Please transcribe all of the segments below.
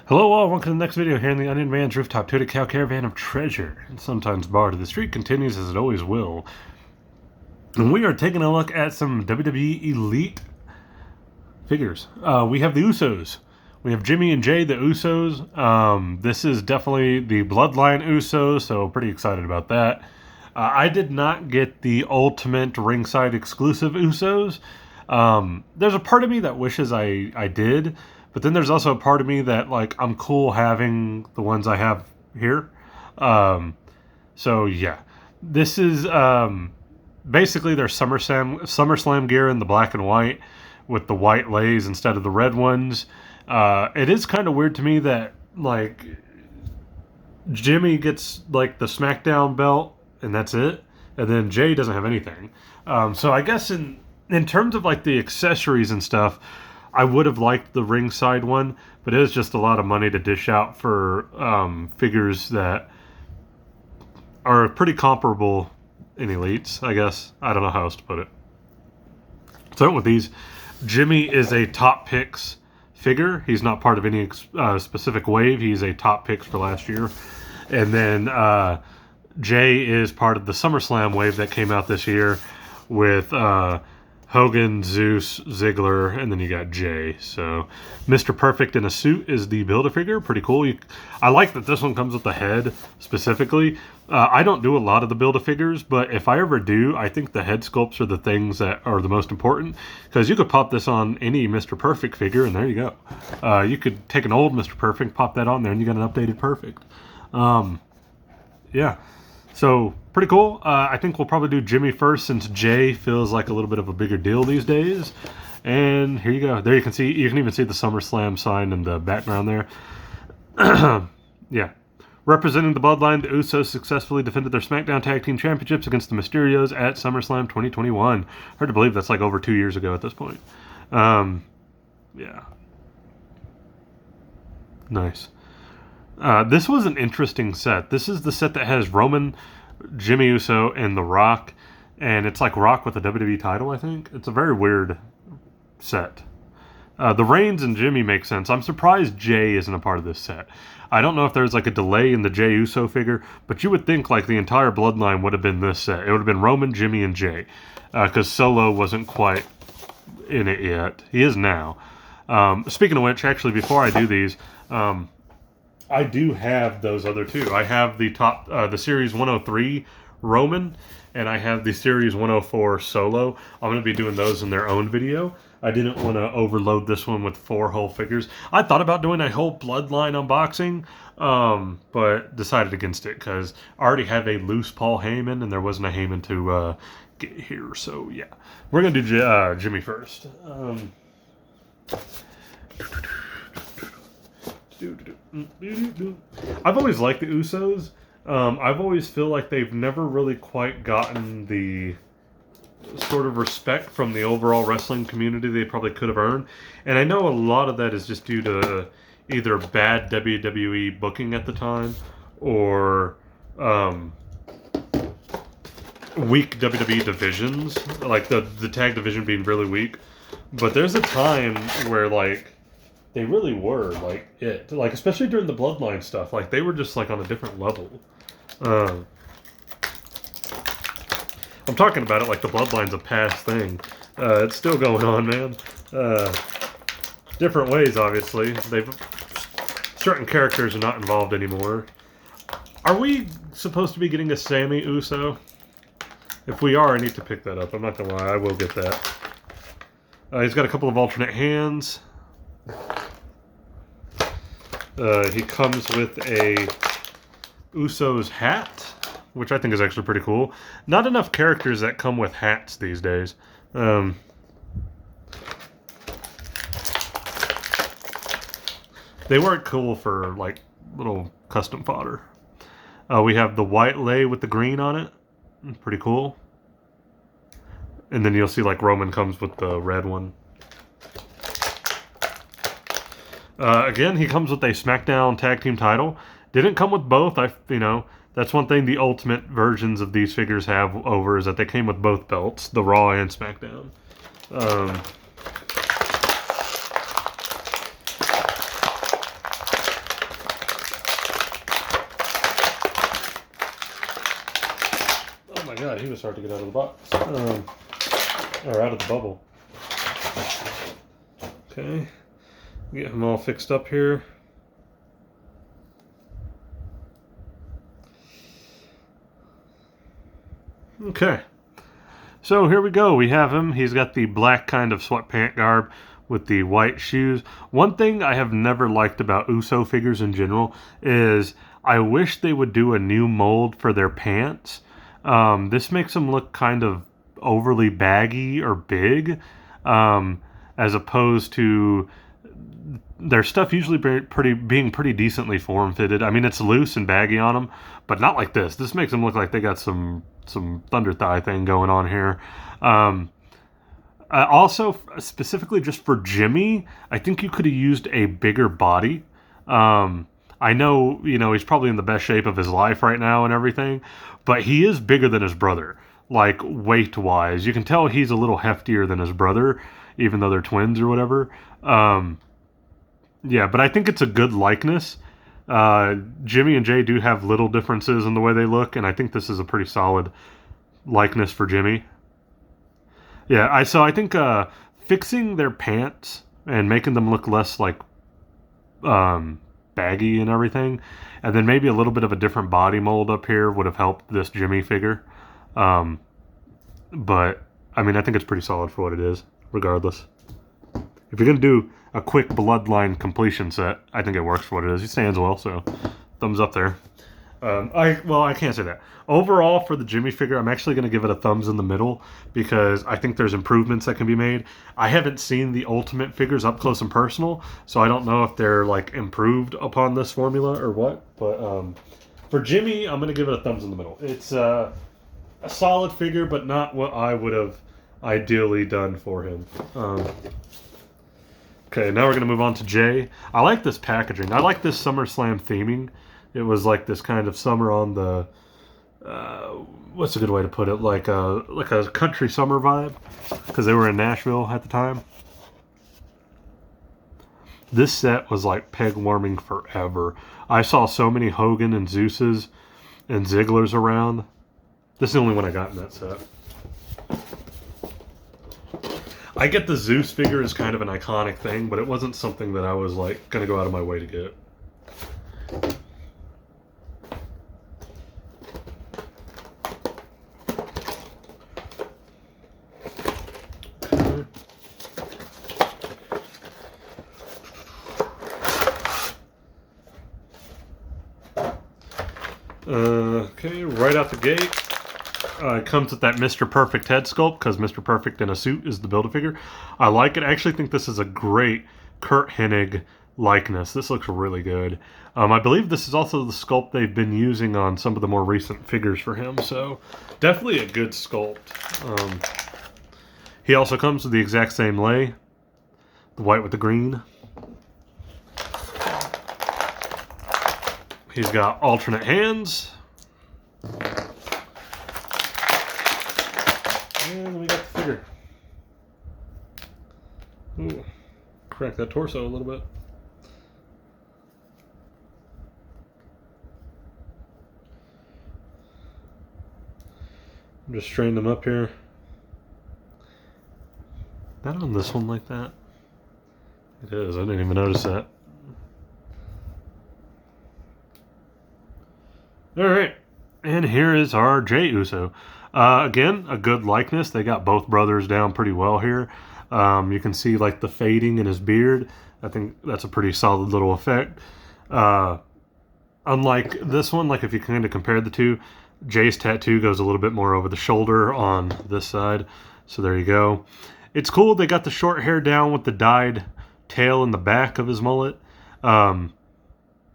Hello all, welcome to the next video here in the Onion Man's Rooftop Tooted Cow Caravan of Treasure, and sometimes barred. The streak continues as it always will. And we are taking a look at some WWE Elite figures. We have the Usos. We have Jimmy and Jey, the Usos. This is definitely the Bloodline Usos, so pretty excited about that. I did not get the Ultimate Ringside exclusive Usos. There's a part of me that wishes I did, but then there's also a part of me that, like, I'm cool having the ones I have here. So yeah, this is basically their SummerSlam gear in the black and white with the white lays instead of the red ones. It is kind of weird to me that, like, Jimmy gets, like, the SmackDown belt and that's it, and then Jey doesn't have anything. So I guess in terms of, like, the accessories and stuff, I would have liked the ringside one, but it is just a lot of money to dish out for figures that are pretty comparable in Elites, I guess. I don't know how else to put it. Starting with these, Jimmy is a top picks figure. He's not part of any specific wave. He's a top picks for last year. And then Jey is part of the SummerSlam wave that came out this year with Hogan, Zeus, Ziggler, and then you got Jey. So Mr. Perfect in a suit is the Build-A-Figure. Pretty cool. I like that this one comes with the head specifically. I don't do a lot of the Build-A-Figures, but if I ever do, I think the head sculpts are the things that are the most important, because you could pop this on any Mr. Perfect figure, and there you go. You could take an old Mr. Perfect, pop that on there, and you got an updated Perfect. Yeah. So, pretty cool. I think we'll probably do Jimmy first, since Jey feels like a little bit of a bigger deal these days. And here you go. There you can even see the SummerSlam sign in the background there. Yeah. Representing the Bloodline, the Usos successfully defended their SmackDown Tag Team Championships against the Mysterios at SummerSlam 2021. Hard to believe that's like over 2 years ago at this point. Yeah. Nice. This was an interesting set. This is the set that has Roman, Jimmy Uso, and The Rock. And it's like Rock with a WWE title, I think. It's a very weird set. The Reigns and Jimmy make sense. I'm surprised Jey isn't a part of this set. I don't know if there's like a delay in the Jey Uso figure, but you would think like the entire Bloodline would have been this set. It would have been Roman, Jimmy, and Jey. Because Solo wasn't quite in it yet. He is now. Speaking of which, actually, before I do these, I do have those other two. I have the Series 103 Roman, and I have the Series 104 Solo. I'm going to be doing those in their own video. I didn't want to overload this one with 4 whole figures. I thought about doing a whole Bloodline unboxing, but decided against it because I already have a loose Paul Heyman, and there wasn't a Heyman to get here. So yeah, we're going to do Jimmy first. I've always liked the Usos. I've always feel like they've never really quite gotten the sort of respect from the overall wrestling community they probably could have earned. And I know a lot of that is just due to either bad WWE booking at the time or weak WWE divisions, like the tag division being really weak. But there's a time where, like, they really were, like, it. Like, especially during the Bloodline stuff. Like, they were just, like, on a different level. I'm talking about it like the Bloodline's a past thing. It's still going on, man. Different ways, obviously. Certain characters are not involved anymore. Are we supposed to be getting a Sammy Uso? If we are, I need to pick that up. I'm not gonna lie, I will get that. He's got a couple of alternate hands. He comes with a Usos hat, which I think is actually pretty cool. Not enough characters that come with hats these days. They weren't cool for, like, little custom fodder. We have the white lay with the green on it. Pretty cool. And then you'll see, like, Roman comes with the red one. Again, he comes with a SmackDown Tag Team title. Didn't come with both. That's one thing the Ultimate versions of these figures have over, is that they came with both belts, the Raw and SmackDown. is hard to get out of the box. Or out of the bubble. Okay. Get him all fixed up here. Okay. So here we go. We have him. He's got the black kind of sweatpant garb with the white shoes. One thing I have never liked about Uso figures in general is I wish they would do a new mold for their pants. This makes them look kind of overly baggy or big, as opposed to their stuff usually being pretty decently form-fitted. I mean, it's loose and baggy on them, but not like this. This makes them look like they got some thunder thigh thing going on here. Also, specifically just for Jimmy, I think you could have used a bigger body. I know, he's probably in the best shape of his life right now and everything, but he is bigger than his brother, like weight-wise. You can tell he's a little heftier than his brother, even though they're twins or whatever. Yeah, but I think it's a good likeness. Jimmy and Jey do have little differences in the way they look, and I think this is a pretty solid likeness for Jimmy. Yeah, I think fixing their pants and making them look less like baggy and everything, and then maybe a little bit of a different body mold up here would have helped this Jimmy figure. But I mean, I think it's pretty solid for what it is, regardless. If you're gonna do a quick bloodline completion set, I think it works for what it is. He stands well, so thumbs up there. I can't say that. Overall, for the Jimmy figure, I'm actually going to give it a thumbs in the middle because I think there's improvements that can be made. I haven't seen the Ultimate figures up close and personal, so I don't know if they're like improved upon this formula or what. But for Jimmy, I'm going to give it a thumbs in the middle. It's a solid figure, but not what I would have ideally done for him. Okay, now we're going to move on to Jey. I like this packaging. I like this Summerslam theming. It was like this kind of summer on the, what's a good way to put it? Like a country summer vibe, because they were in Nashville at the time. This set was like peg warming forever. I saw so many Hogan and Zeuses and Zigglers around. This is the only one I got in that set. I get the Zeus figure as kind of an iconic thing, but it wasn't something that I was like going to go out of my way to get. Okay, right out the gate, it comes with that Mr. Perfect head sculpt, because Mr. Perfect in a suit is the Build-A-Figure. I like it. I actually think this is a great Kurt Hennig likeness. This looks really good. I believe this is also the sculpt they've been using on some of the more recent figures for him, so definitely a good sculpt. He also comes with the exact same lay, the white with the green. He's got alternate hands. And we got the figure. Ooh, crack that torso a little bit. I'm just straighten them up here. Not on this one like that. It is. I didn't even notice that. Alright, and here is our Jey Uso. Again, a good likeness. They got both brothers down pretty well here. You can see like the fading in his beard. I think that's a pretty solid little effect. Unlike this one, like if you kind of compare the two, Jey's tattoo goes a little bit more over the shoulder on this side. So there you go. It's cool they got the short hair down with the dyed tail in the back of his mullet.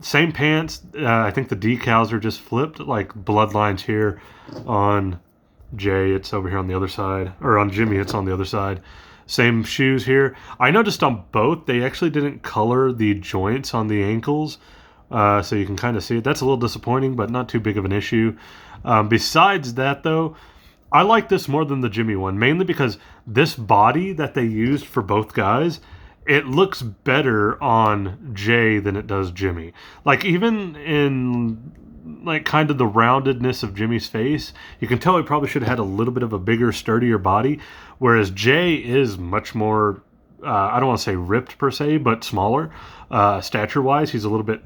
Same pants. I think the decals are just flipped, like bloodlines here on Jey. It's over here on the other side, or on Jimmy, it's on the other side. Same shoes here. I noticed on both, they actually didn't color the joints on the ankles, so you can kind of see it. That's a little disappointing, but not too big of an issue. Besides that, though, I like this more than the Jimmy one, mainly because this body that they used for both guys, it looks better on Jey than it does Jimmy. Like, even in like kind of the roundedness of Jimmy's face. You can tell he probably should have had a little bit of a bigger, sturdier body, whereas Jey is much more, I don't want to say ripped per se, but smaller. Stature-wise, he's a little bit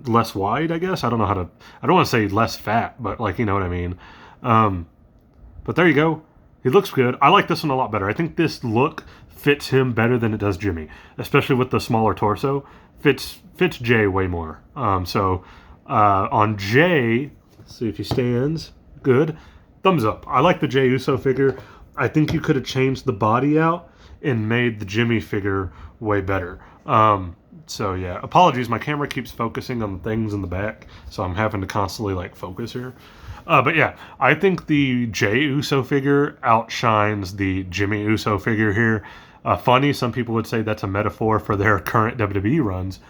less wide, I guess. I don't want to say less fat, but like, you know what I mean. But there you go. He looks good. I like this one a lot better. I think this look fits him better than it does Jimmy, especially with the smaller torso. Fits Jey way more. On Jey, let's see if he stands. Good. Thumbs up. I like the Jey Uso figure. I think you could have changed the body out and made the Jimmy figure way better. So yeah, apologies. My camera keeps focusing on things in the back, so I'm having to constantly like focus here. But yeah, I think the Jey Uso figure outshines the Jimmy Uso figure here. Funny, some people would say that's a metaphor for their current WWE runs,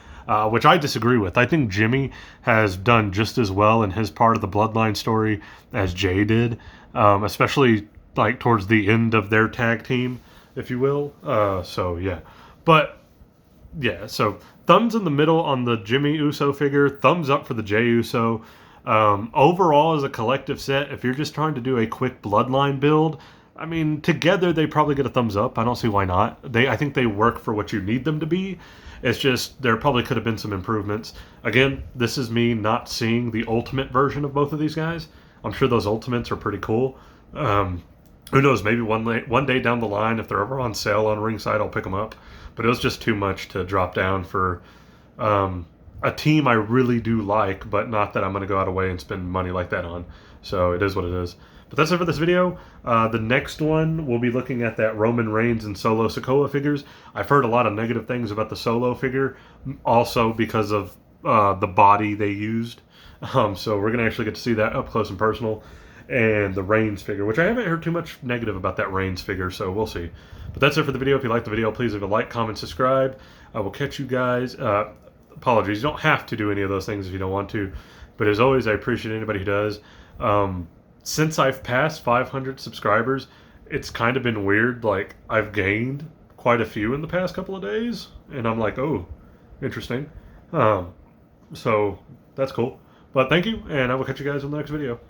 which I disagree with. I think Jimmy has done just as well in his part of the Bloodline story as Jey did, especially like towards the end of their tag team, if you will. So yeah, but yeah, so thumbs in the middle on the Jimmy Uso figure, thumbs up for the Jey Uso. Overall, as a collective set, if you're just trying to do a quick Bloodline build, I mean, together they probably get a thumbs up. I don't see why not. I think they work for what you need them to be. It's just there probably could have been some improvements. Again, this is me not seeing the ultimate version of both of these guys. I'm sure those ultimates are pretty cool. Who knows? Maybe one day down the line, if they're ever on sale on Ringside, I'll pick them up. But it was just too much to drop down for a team I really do like, but not that I'm going to go out of way and spend money like that on. So it is what it is. But that's it for this video. The next one, we'll be looking at that Roman Reigns and Solo Sikoa figures. I've heard a lot of negative things about the Solo figure, also because of the body they used. So we're going to actually get to see that up close and personal. And the Reigns figure, which I haven't heard too much negative about that Reigns figure, so we'll see. But that's it for the video. If you liked the video, please leave a like, comment, subscribe. I will catch you guys. Apologies, you don't have to do any of those things if you don't want to. But as always, I appreciate anybody who does. Since I've passed 500 subscribers, it's kind of been weird. Like, I've gained quite a few in the past couple of days. And I'm like, oh, interesting. So that's cool. But thank you, and I will catch you guys in the next video.